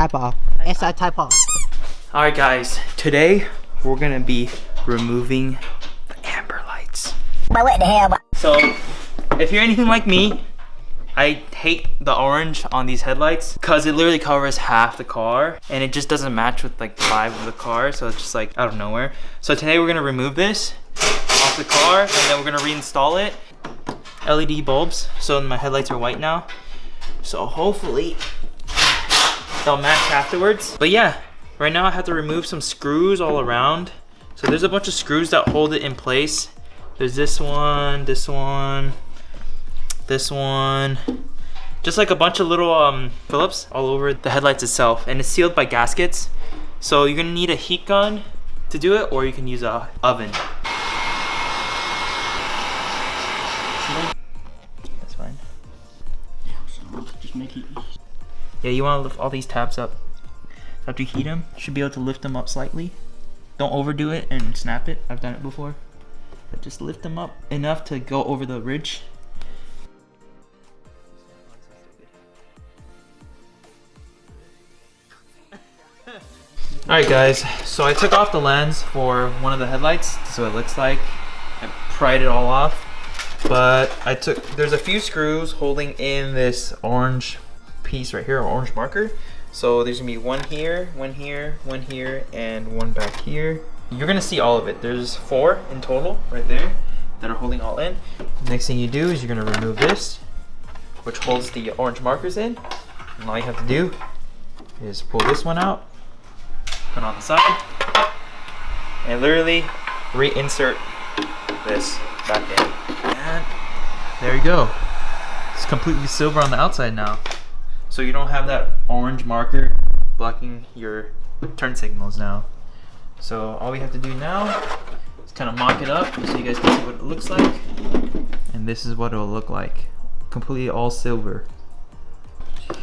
Type off. SI type off. Alright guys, today we're gonna be removing the amber lights. But what the hell? So, if you're anything like me, I hate the orange on these headlights because it literally covers half the car and it just doesn't match with like the vibe of the car, so it's just like out of nowhere. So today we're gonna remove this off the car and then we're gonna reinstall it. LED bulbs, so my headlights are white now. So hopefully they'll match afterwards. But yeah, right now I have to remove some screws all around. So there's a bunch of screws that hold it in place. There's this one, this one, this one. Just like a bunch of little Phillips all over the headlights itself. And it's sealed by gaskets. So you're gonna need a heat gun to do it, or you can use a oven. That's fine. Just make it. Yeah, you want to lift all these tabs up. After you heat them, you should be able to lift them up slightly. Don't overdo it and snap it. I've done it before. But just lift them up enough to go over the ridge. Alright guys, so I took off the lens for one of the headlights. This is what it looks like. I pried it all off. But there's a few screws holding in this orange piece right here, or orange marker. So there's gonna be one here, one here, one here, and one back here. You're gonna see all of it. There's 4 in total right there that are holding all in. The next thing you do is you're gonna remove this, which holds the orange markers in. And all you have to do is pull this one out, put it on the side, and literally reinsert this back in. And there you go. It's completely silver on the outside now. So you don't have that orange marker blocking your turn signals now. So all we have to do now is kind of mock it up so you guys can see what it looks like. And this is what it'll look like. Completely all silver.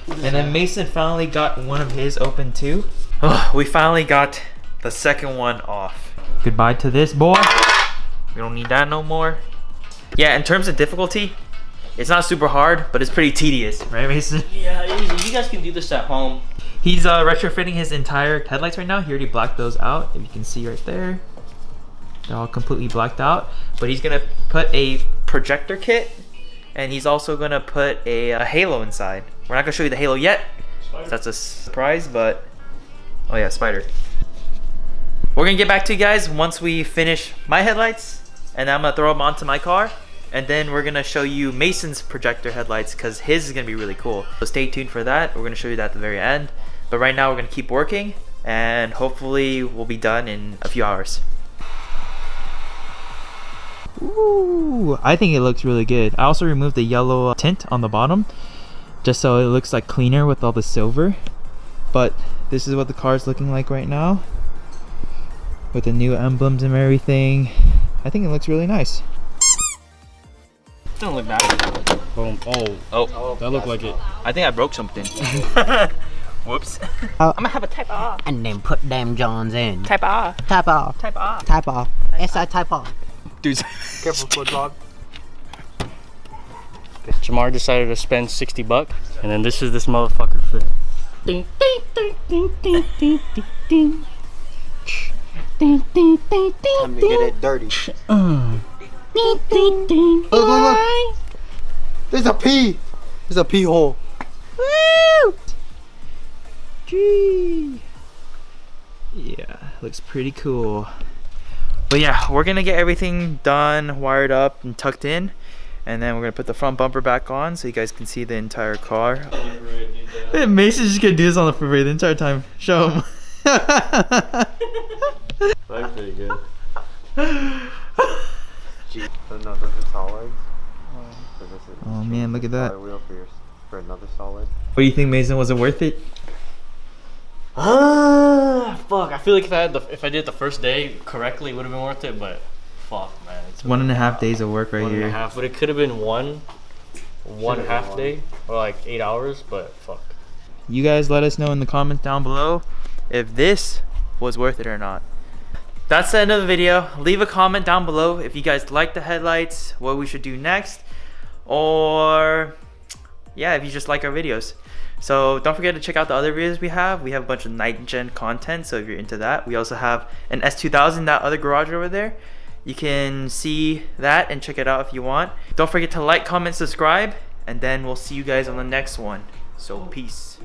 And then Mason finally got one of his open too. Oh, we finally got the second one off. Goodbye to this boy. We don't need that no more. Yeah, in terms of difficulty, it's not super hard, but it's pretty tedious, right, Mason? Yeah, easy. You guys can do this at home. He's retrofitting his entire headlights right now. He already blacked those out, if you can see right there. They're all completely blacked out. But he's gonna put a projector kit, and he's also gonna put a halo inside. We're not gonna show you the halo yet. That's a surprise, but oh yeah, spider. We're gonna get back to you guys once we finish my headlights, and then I'm gonna throw them onto my car. And then we're gonna show you Mason's projector headlights because his is gonna be really cool. So stay tuned for that. We're gonna show you that at the very end. But right now we're gonna keep working and hopefully we'll be done in a few hours. Ooh, I think it looks really good. I also removed the yellow tint on the bottom just so it looks like cleaner with all the silver. But this is what the car is looking like right now with the new emblems and everything. I think it looks really nice. Don't look bad. Boom. Oh, that looked like it. I think I broke something. Whoops. I'm gonna have a type R. And then put them Johns in. Type R. Type off. Type R. Type off. SI type off. Dude, Careful, SpongeBob. Jamar decided to spend $60, and then this is this motherfucker fit. Ding, ding, ding, ding, ding, ding, ding, ding. Ding, ding, ding, ding. Time to get it dirty. Ding, ding, ding. Look, look, look. There's a pee. There's a pee hole. Woo! gee. Yeah, looks pretty cool. But yeah, we're gonna get everything done, wired up and tucked in, and then we're gonna put the front bumper back on so you guys can see the entire car. Mason's just gonna do this on the freeway the entire time. Show him. That's pretty good. Gee, no, those are solids. Oh man, look at that. Wheel for another solid. What do you think, Mason? Was it worth it? Fuck. I feel like if I did it the first day correctly, it would have been worth it. But fuck, man, it's 1.5 days of work right one here. and a half. But it could have been one half day or like 8 hours. But fuck. You guys let us know in the comments down below if this was worth it or not. That's the end of the video. Leave a comment down below if you guys like the headlights, what we should do next, or yeah, if you just like our videos. So don't forget to check out the other videos we have. We have a bunch of night gen content, so if you're into that. We also have an S2000, that other garage over there. You can see that and check it out if you want. Don't forget to like, comment, subscribe, and then we'll see you guys on the next one. So peace.